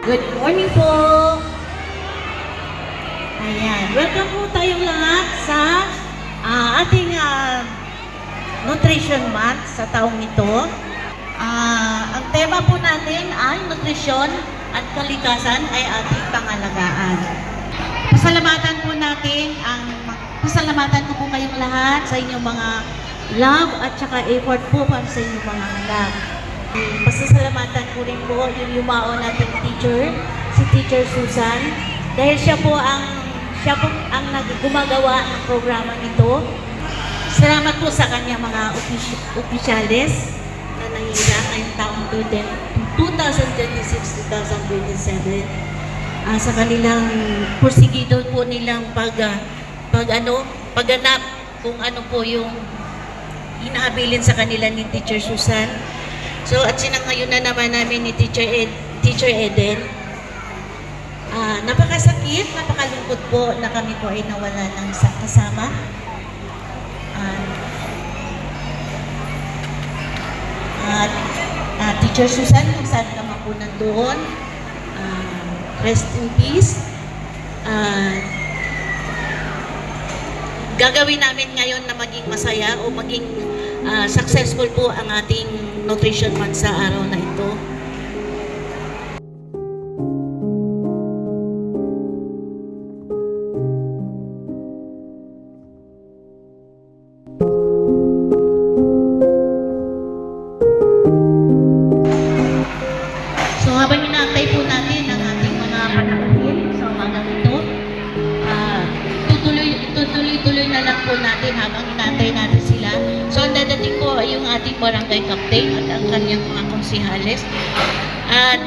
Good morning po! Ayan, welcome po tayong lahat sa ating Nutrition Month sa taong ito. Ang tema po natin ay nutrisyon at kalikasan ay ating pangalagaan. Pasalamatan ko po kayong lahat sa inyong mga love at saka effort po para sa inyong mga anak. Pasasalamatan ko rin po yung yumao nating teacher, si Teacher Susan, dahil siya po ang gumagawa ng programa nito. Salamat po sa kanya mga opisyales na nahihirang ngayong taong 2026-2027 sa kanilang porsigido po nilang pagganap kung ano po yung hinahabilin sa kanila ni Teacher Susan. So, at sinangayon na naman namin ni Teacher Eden. Napakasakit, napakalungkot po na kami po ay nawala ng kasama. Teacher Susan, kung saan naman po nandoon, rest in peace. Gagawin namin ngayon na maging masaya o maging successful po ang ating Nutrition Month sa araw na ito. So habang inaantay po natin ang ating mga panakahil sa umagang ito, tuloy-tuloy na lang po natin habang inaantay natin sila. So ang dadating po ay yung ating barangay captain at ang kanyang mga konsihales at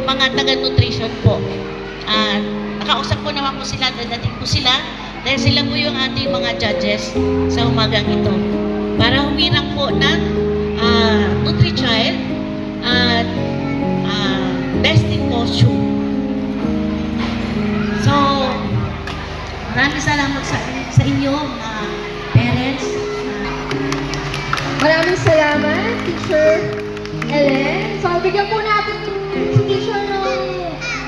mga taga-nutrition po. Nakausap po naman po sila, dadating po sila dahil sila po yung ating mga judges sa umagang ito para humirang po ng Nutri-Child at Best in Costume. So, maraming salamat sa inyo, mga parents. Maraming salamat, Teacher Ellen. So, bigyan po natin si Teacher ng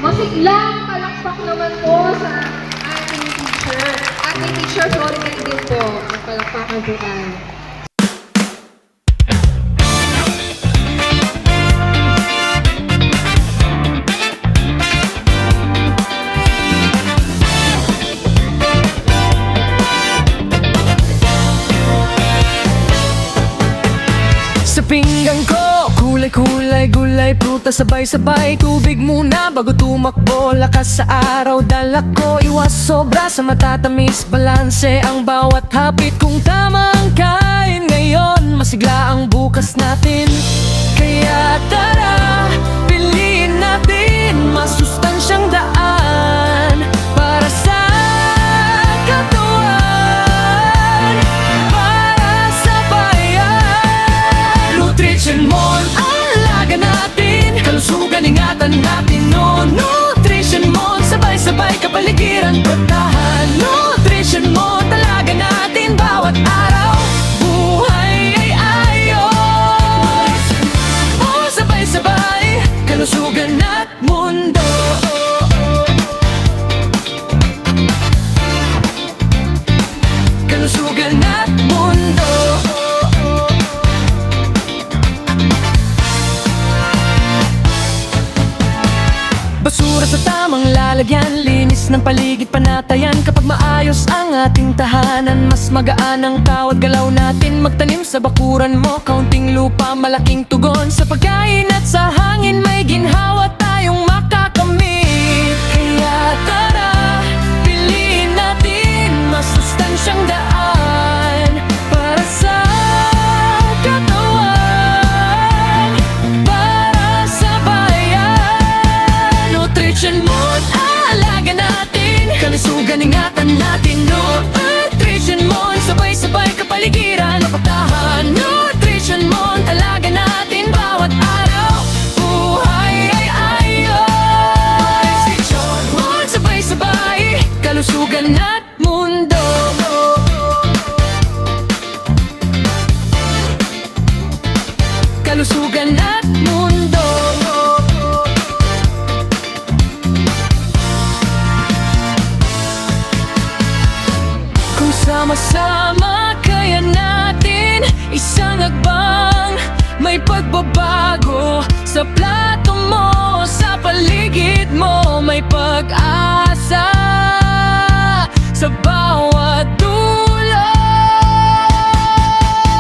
masiglang palakpak naman po sa ating teacher. Ating teacher, sorry din po. Magpalakpakan po tayo. Sa pinggan ko, kulay-kulay, gulay, prutas, sabay-sabay. Tubig muna bago tumakbo, lakas sa araw, dala ko. Iwas sobra sa matatamis, balanse ang bawat hapit. Kung tama ang kain ngayon, masigla ang bukas natin. Kaya tara, piliin natin masustansyang daan para sa katawan, para sa bayan. Nutrition Month, alaga natin, kalusugan ingatan natin, no. Nutrition Month, sabay-sabay kapaligiran puntahan. Nutrition Month, alaga natin bawat araw, buhay ay ayos. Oh, sabay-sabay, kalusugan at mundo. Kalusugan at mundo. Basura sa tamang lalagyan, linis ng paligid panatayan. Kapag maayos ang ating tahanan, mas magaan ang tawad galaw natin. Magtanim sa bakuran mo, kaunting lupa, malaking tugon. Sa pagkain at sa hangin, may ginhawa tayong makakamit. Kaya tara, piliin natin masustansyang daan para sa katawan, para sa bayan. Nutrition Month, alaga natin, kalusugan ingatan natin. Nutrition Month, sabay-sabay kapaligiran, mapagtahan. Nutrition Month, alaga natin bawat araw, buhay ay ayos. Nutrition Month, sabay-sabay, kalusugan at mundo. Kalusugan at mundo. sama, kaya natin isang hakbang. May pagbabago sa plato mo, sa paligid mo. May pag-asa sa bawat dulo.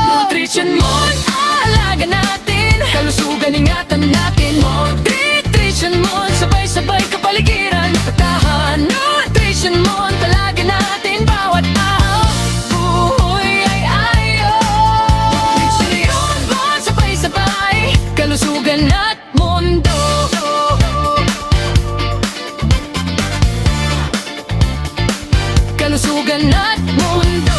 Nutrition Mall, alaga natin. Kalusugan, ingatan natin. Nutrition Mall, sabay-sabay kapaligiran, patahan. Nutrition Mall, talaga natin bawat araw. Buhay ay ayaw. Nutrition Mall, sabay-sabay, kalusugan at mundo. Kalusugan at mundo.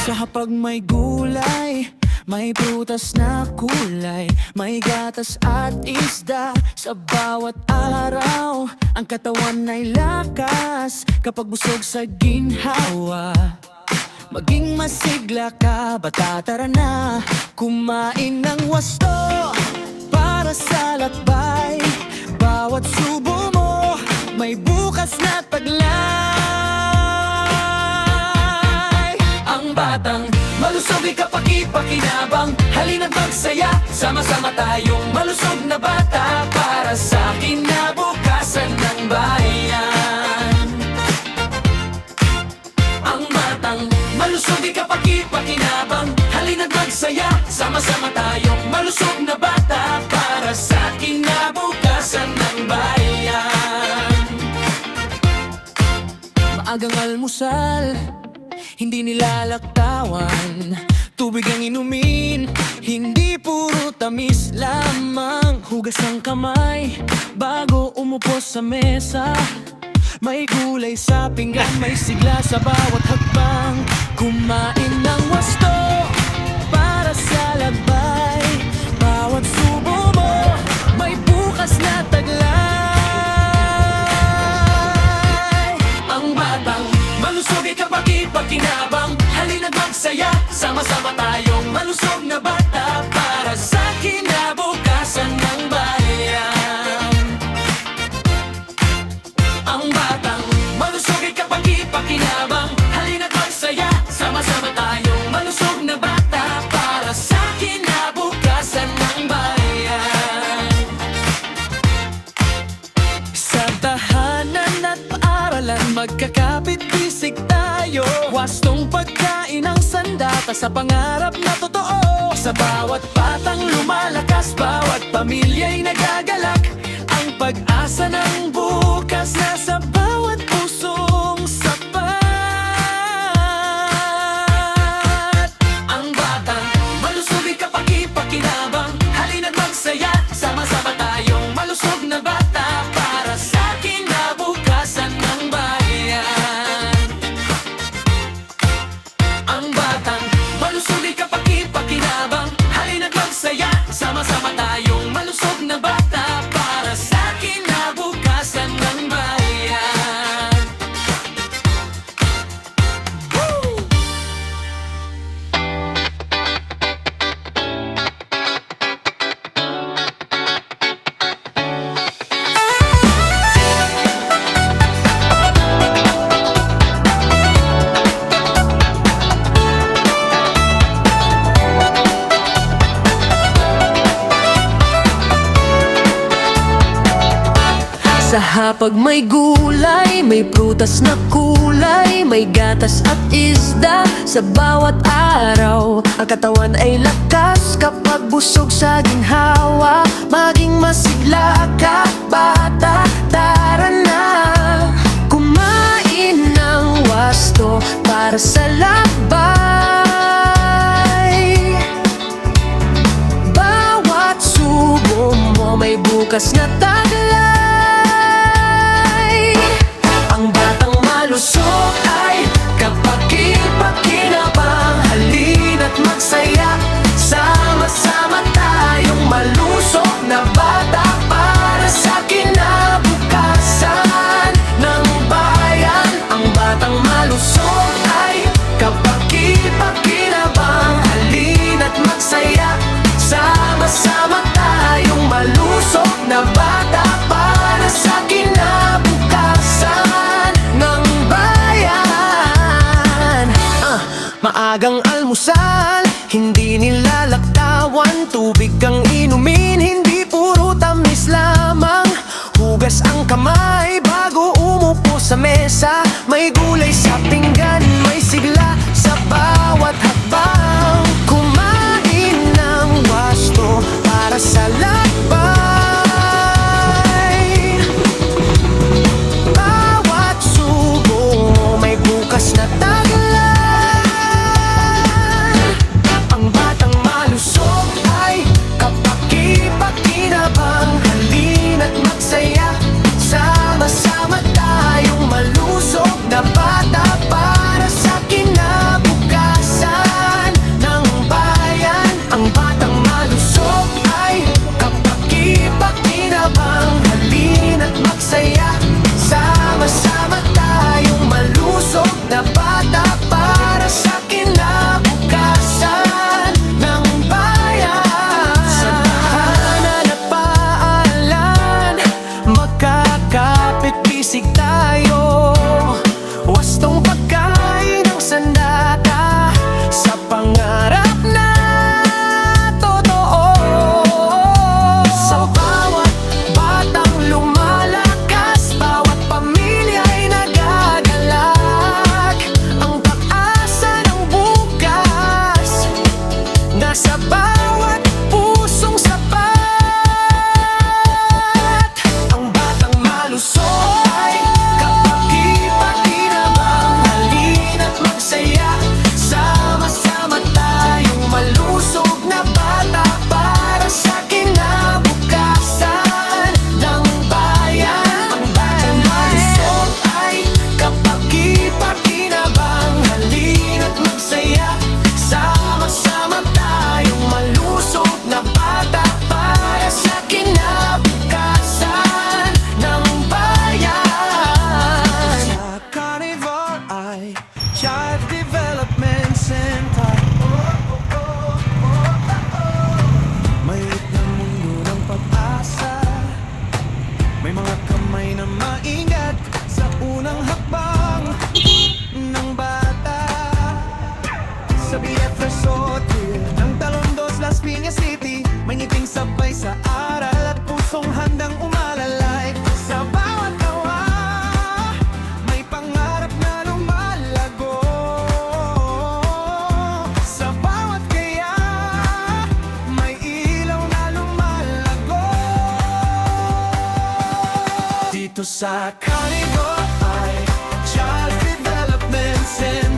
Sa hapag may gulay, may prutas na kulay, may gatas at isda sa bawat araw. Ang katawan ay lakas kapag busog sa ginhawa. Maging masigla ka, bata tara na, kumain ng wasto para sa lakbay. Bawat subo mo may bukas na taglay. Ang batang malusog ay kapaki-pakinabang, halina't magsaya, sama-sama tayong malusog na bata para sa kinabukasan ng bayan. Ang batang malusog ay kapaki-pakinabang, halina't magsaya, sama-sama tayong malusog na bata para sa kinabukasan ng bayan. Maagang almusal, hindi nilalaktawan, tubig ang inumin, hindi puro tamis lamang. Hugas ang kamay bago umupo sa mesa, may gulay sa pinggan, may sigla sa bawat hakbang. Kumain ng wasto para sa lagbay, bawat subo mo may bukas na taglay. Ang batang malusog ay kapaki-pakinabang, halina't magsaya, sama-sama tayong malusog na bata para sa kinabukasan ng bayan. Ang batang malusog ay kapaki-pakinabang, halina't magsaya, sama-sama tayong malusog na bata para sa kinabukasan ng bayan. Sa tahanan at paaralan magkakapit-bisig tayo, wastong pagkain ang sandata sa pangarap na totoo. Sa bawat batang lumalakas, bawat pamilya'y nagagalak, ang pag-asa ng bukas nasa bawat pusong sapat. Ang batang malusog ay kapaki-pakinabang, halina't magsaya, sama-sama tayong malusog na bata para sa kinabukasan ng bayan. Ang batang malusog ay kapaki-pakinabang, halina't magsaya, sama-sama tayong malusog na bata para sa kinabukasan ng bayan. Woo! Sa hapag may gulay, may prutas na kulay, may gatas at isda sa bawat araw. Ang katawan ay lakas kapag busog sa ginhawa. Maging masigla ka, bata, tara na, kumain ng wasto para sa lakbay. Bawat subo mo may bukas na taglay. Ang batang malusog ay kapaki-pakinabang, halina't magsaya, sama-sama tayong malusog na bata Sama-sama tayong malusog na bata para sa kinabukasan ng bayan. Maagang almusal, hindi nilalaktawan. Tubig ang inumin, hindi puro tamis lamang. Hugas ang kamay bago umupo sa mesa. May gulay sa pinggan, may sigla sa bawat hakbang. Kumain ng wasto para sa lakbay. Bawat subo may bukas na taglan. Ang batang malusog ay kapaki-pakinabang. Halina't magsaya, sama-sama tayong malusog na bata para sa kinabukasan ng bayan. Ang batang malusog ay kapaki-pakinabang. Halina't magsaya, sama-sama tayong malusog na bata para sa kinabukasan ng bayan. Sa tahanan at paalan, magkakapit-bisig tayo. Wastong pagkain ng sandata sa pangarap na totoo. Sa bawat batang lumalakas, bawat pamilya ay nagagalak. Ang pag-asa ng bukas nasa bawat pusong sapat. Ang batang malusog ay kapaki-pakinabang. Halina't magsaya, sama-sama tayong malusog na bata para sa kinabukasan ng bayan. Ang batang malusog ay kapaki-pakinabang. Halina't magsaya, sama-sama tayong malusog na bata para sa kinabukasan ng bayan. Sa Carnivore ay Child Development Center. Maliit na mundo ng pag-asa. May mga kamay na maingat sa unang hakbang ng bata. Sa BF Resort ng Talondos, Las Piñas City, may ngiting sabay sa aral at pusong handang umalalay. Sa bawat gawa, may pangarap na lumalago. Sa bawat kaya, may ilaw na lumalago. Dito sa Carnivore ay Child Development Center.